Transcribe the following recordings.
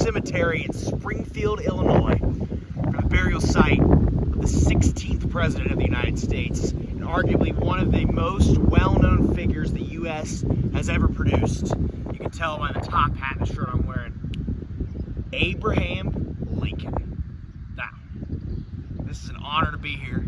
cemetery in Springfield, Illinois, for the burial site of the 16th President of the United States, and arguably one of the most well-known figures the U.S. has ever produced. You can tell by the top hat and the shirt I'm wearing. Abraham Lincoln. Now, this is an honor to be here.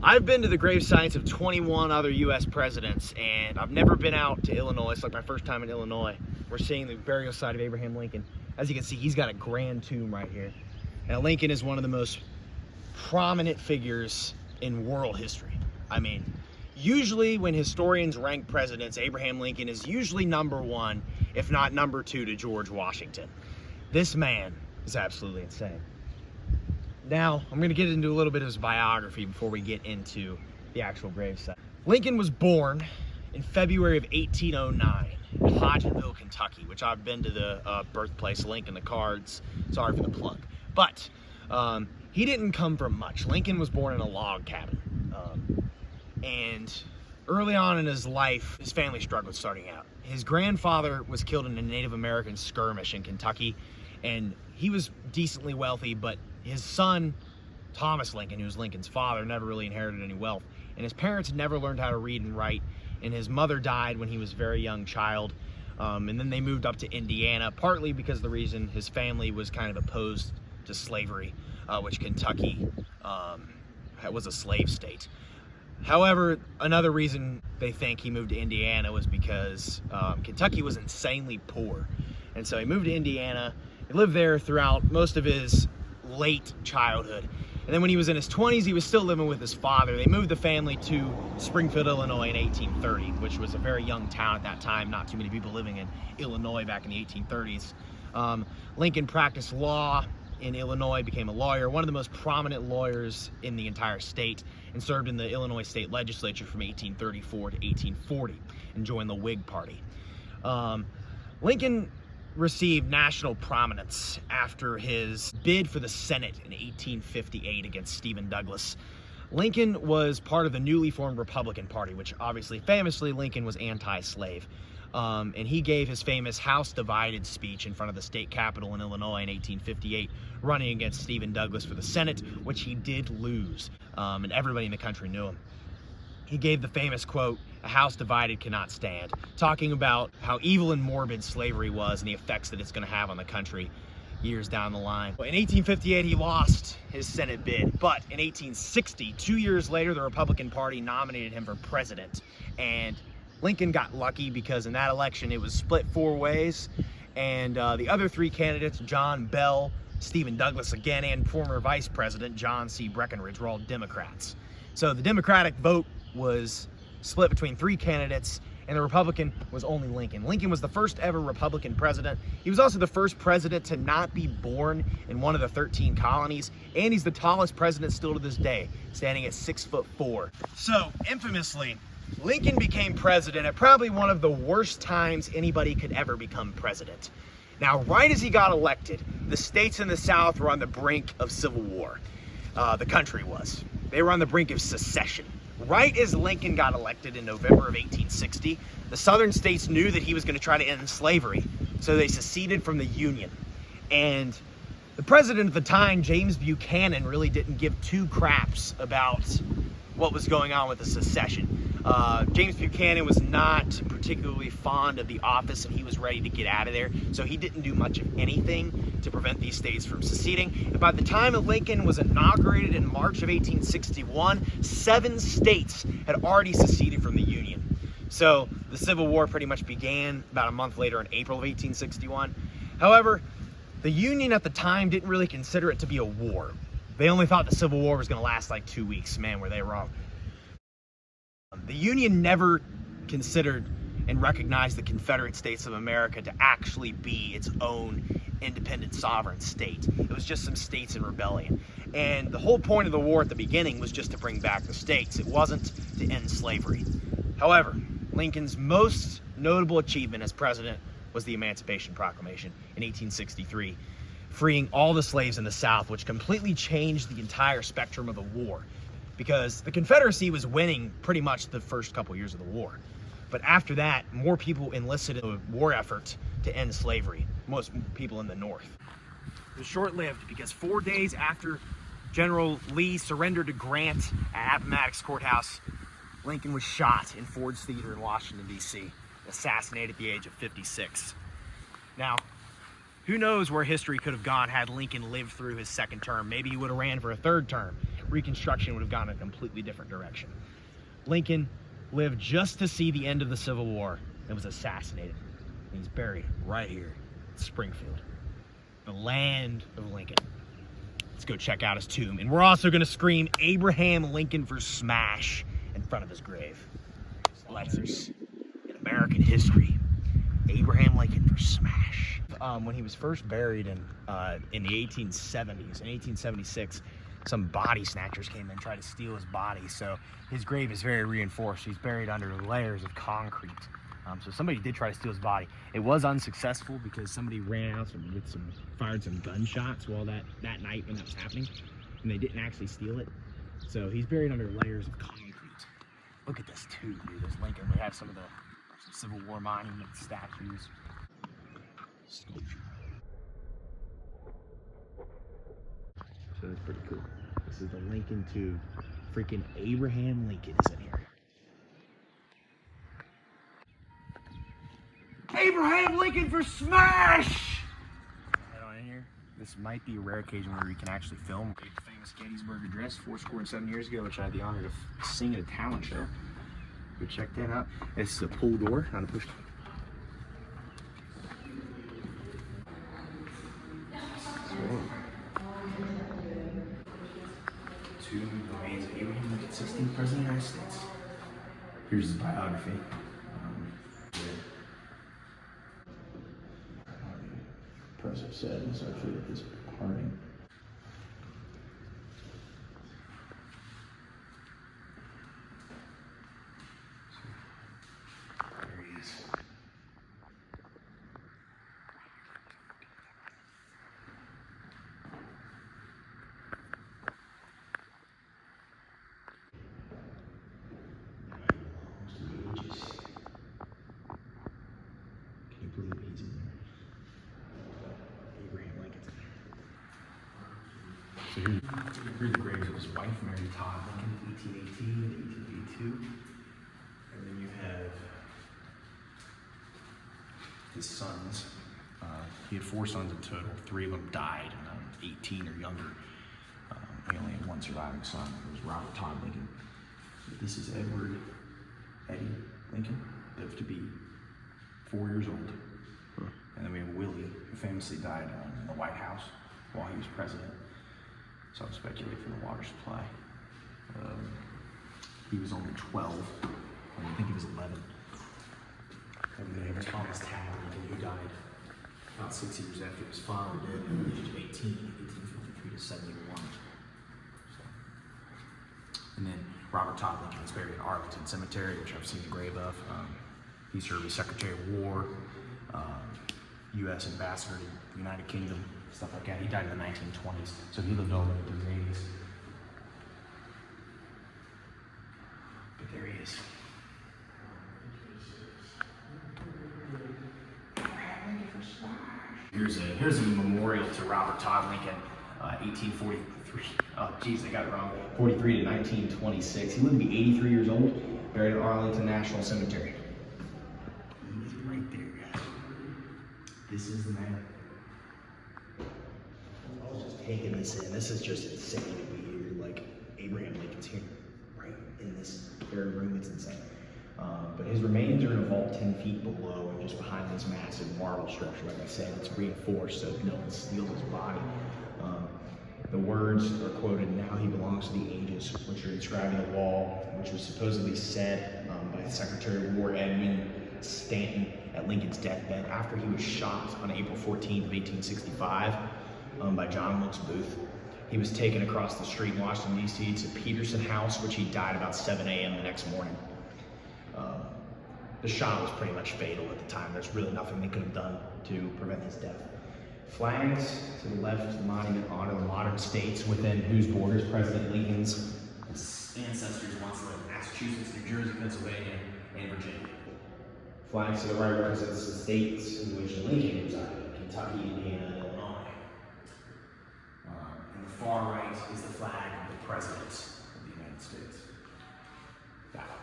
I've been to the grave sites of 21 other U.S. presidents, and I've never been out to Illinois. It's like my first time in Illinois. We're seeing the burial site of Abraham Lincoln. As you can see, he's got a grand tomb right here. Now, Lincoln is one of the most prominent figures in world history. I mean, usually when historians rank presidents, Abraham Lincoln is usually number one, if not number two, to George Washington. This man is absolutely insane. Now, I'm going to get into a little bit of his biography before we get into the actual gravesite. Lincoln was born in February of 1809 in Hodgenville, Kentucky, which I've been to the birthplace link in the cards. Sorry for the plug. But he didn't come from much. Lincoln was born in a log cabin. And early on in his life, his family struggled starting out. His grandfather was killed in a Native American skirmish in Kentucky, and he was decently wealthy, but his son, Thomas Lincoln, who was Lincoln's father, never really inherited any wealth. And his parents never learned how to read and write. And his mother died when he was a very young child. And then they moved up to Indiana, partly because of the reason his family was kind of opposed to slavery, which Kentucky was a slave state. However, another reason they think he moved to Indiana was because Kentucky was insanely poor. And so he moved to Indiana. He lived there throughout most of his late childhood. And then when he was in his 20s, he was still living with his father. They moved the family to Springfield, Illinois in 1830, which was a very young town at that time. Not too many people living in Illinois back in the 1830s. Lincoln practiced law in Illinois, became a lawyer, one of the most prominent lawyers in the entire state, and served in the Illinois state legislature from 1834 to 1840 and joined the Whig Party. Lincoln received national prominence after his bid for the Senate in 1858 against Stephen Douglas. Lincoln was part of the newly formed Republican Party, which obviously, famously, Lincoln was anti-slave. And he gave his famous House Divided speech in front of the state capitol in Illinois in 1858, running against Stephen Douglas for the Senate, which he did lose, and everybody in the country knew him. He gave the famous quote, "A house divided cannot stand," talking about how evil and morbid slavery was and the effects that it's going to have on the country years down the line. In 1858, he lost his Senate bid, but in 1860, 2 years later, the Republican Party nominated him for president. And Lincoln got lucky because in that election, it was split 4 ways. And the other 3 candidates, John Bell, Stephen Douglas again, and former Vice President John C. Breckinridge, were all Democrats. So the Democratic vote was split between 3 candidates, and the Republican was only Lincoln. Lincoln was the first ever Republican president. He was also the first president to not be born in one of the 13 colonies, and he's the tallest president still to this day, standing at 6'4". So, infamously, Lincoln became president at probably one of the worst times anybody could ever become president. Now, right as he got elected, the states in the South were on the brink of civil war. The country was. They were on the brink of secession. Right as Lincoln got elected in November of 1860, the southern states knew that he was going to try to end slavery, so they seceded from the Union. And the president at the time, James Buchanan, really didn't give 2 craps about what was going on with the secession. James Buchanan was not particularly fond of the office, and he was ready to get out of there, so he didn't do much of anything to prevent these states from seceding. And by the time that Lincoln was inaugurated in March of 1861, 7 states had already seceded from the Union. So the Civil War pretty much began about a month later in April of 1861. However, the Union at the time didn't really consider it to be a war. They only thought the Civil War was going to last like 2 weeks. Man, were they wrong. The Union never considered and recognized the Confederate States of America to actually be its own independent sovereign state. It was just some states in rebellion. And the whole point of the war at the beginning was just to bring back the states. It wasn't to end slavery. However, Lincoln's most notable achievement as president was the Emancipation Proclamation in 1863, freeing all the slaves in the South, which completely changed the entire spectrum of the war. Because the Confederacy was winning pretty much the first couple years of the war. But after that, more people enlisted in the war effort to end slavery. most people in the North. It was short-lived because 4 days after General Lee surrendered to Grant at Appomattox Courthouse, Lincoln was shot in Ford's Theater in Washington, D.C., assassinated at the age of 56. Now, who knows where history could have gone had Lincoln lived through his second term. Maybe he would have ran for a third term. Reconstruction would have gone in a completely different direction. Lincoln lived just to see the end of the Civil War and was assassinated. And he's buried right here in Springfield, the land of Lincoln. Let's go check out his tomb. And we're also going to scream Abraham Lincoln for smash in front of his grave. Letters in American history. Abraham Lincoln for smash. When he was first buried in the 1870s, in 1876, some body snatchers came in and tried to steal his body. So his grave is very reinforced. He's buried under layers of concrete. So somebody did try to steal his body. It was unsuccessful because somebody ran out fired some gunshots while that night when that was happening, and they didn't actually steal it. So he's buried under layers of concrete. Look at this too, dude. There's Lincoln. We have some Civil War monument statues. Sculpture. So that's pretty cool. This is the Lincoln tomb. Freaking Abraham Lincoln is in here. Abraham Lincoln for smash! Head on in here. This might be a rare occasion where we can actually film a famous Gettysburg Address 7 years ago, which I had the honor to sing at a talent show. Go check that out. This is a pull door, not a push door. Tomb remains of Abraham Lincoln, 16th President of the United States. Here's his biography. The president said, and so I feel his pardon. There he is. Can you believe he's in there? Abraham Lincoln. So here's the graves of his wife, Mary Todd Lincoln, 1818 and 1882. And then you have his sons. He had 4 sons in total. 3 of them died, 18 or younger. He only had 1 surviving son. It was Robert Todd Lincoln. This is Edward Eddie Lincoln, lived to be 4 years old. And then we have Willie, who famously died in the White House while he was president. Some speculate for the water supply. He was only 12. I think he was 11. And then we have Thomas Tabb Lincoln, who died about 6 years after his father did, at the age of 18, 1853 to 71. And then Robert Todd Lincoln is buried in Arlington Cemetery, which I've seen the grave of. He served as Secretary of War, U.S. Ambassador to the United Kingdom, stuff like that. He died in the 1920s, so he lived all the way through the 80s. But there he is. Here's a memorial to Robert Todd Lincoln, 1843. Oh, geez, I got it wrong. 43 to 1926. He lived to be 83 years old, buried at Arlington National Cemetery. He's right there, guys. This is the man. I was just taking this in. This is just insane to be here. Like, Abraham Lincoln's here, right in this very room. It's insane. But his remains are in a vault 10 feet below and just behind this massive marble structure. Like I said, it's reinforced so no one steals his body. The words are quoted, "Now he belongs to the ages," which are inscribed on the wall, which was supposedly said by Secretary of War Edmund Stanton at Lincoln's deathbed after he was shot on April 14th of 1865 by John Wilkes Booth. He was taken across the street in Washington, D.C. to Peterson House, which he died about 7 a.m. the next morning. The shot was pretty much fatal at the time. There's really nothing they could have done to prevent his death. Flags to the left of the monument honor the modern states within whose borders President Lincoln's ancestors once lived: Massachusetts, New Jersey, Pennsylvania, and Virginia. Flags to the right represents the states in which Lincoln resided: Kentucky, Indiana, Illinois. And the far right is the flag of the President of the United States. That one.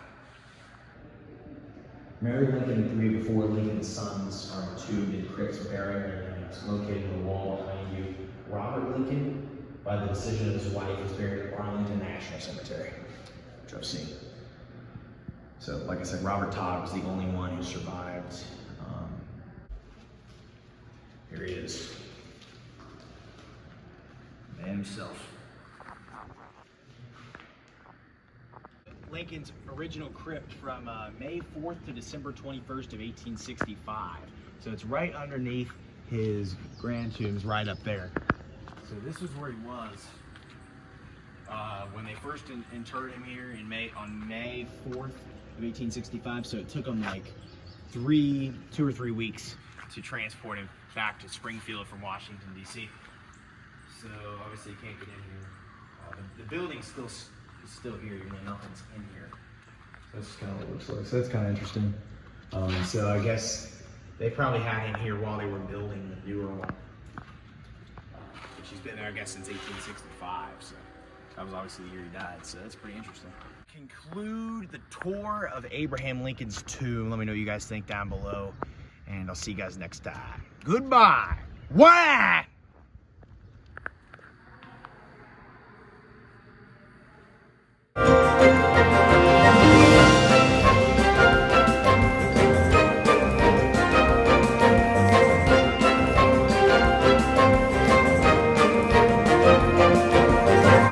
Mary Lincoln and 3 of the 4 Lincoln sons are entombed in crypts bearing their names, located in the wall behind you. Robert Lincoln, by the decision of his wife, is buried at Arlington National Cemetery, which I've seen. So, like I said, Robert Todd was the only one who survived. Here he is. Man himself. Lincoln's original crypt from May 4th to December 21st of 1865. So it's right underneath his grand tombs, right up there. So this was where he was when they first interred him here on May 4th of 1865. So it took them like 2 or 3 weeks to transport him back to Springfield from Washington, D.C. So obviously you can't get in here. The building's still here, even though nothing's in here. So that's kind of what it looks like. So that's kind of interesting. So I guess they probably had him here while they were building the newer one. Which he's been there, I guess, since 1865. So that was obviously the year he died. So that's pretty interesting. Conclude the tour of Abraham Lincoln's tomb. Let me know what you guys think down below. And I'll see you guys next time. Goodbye. Wah!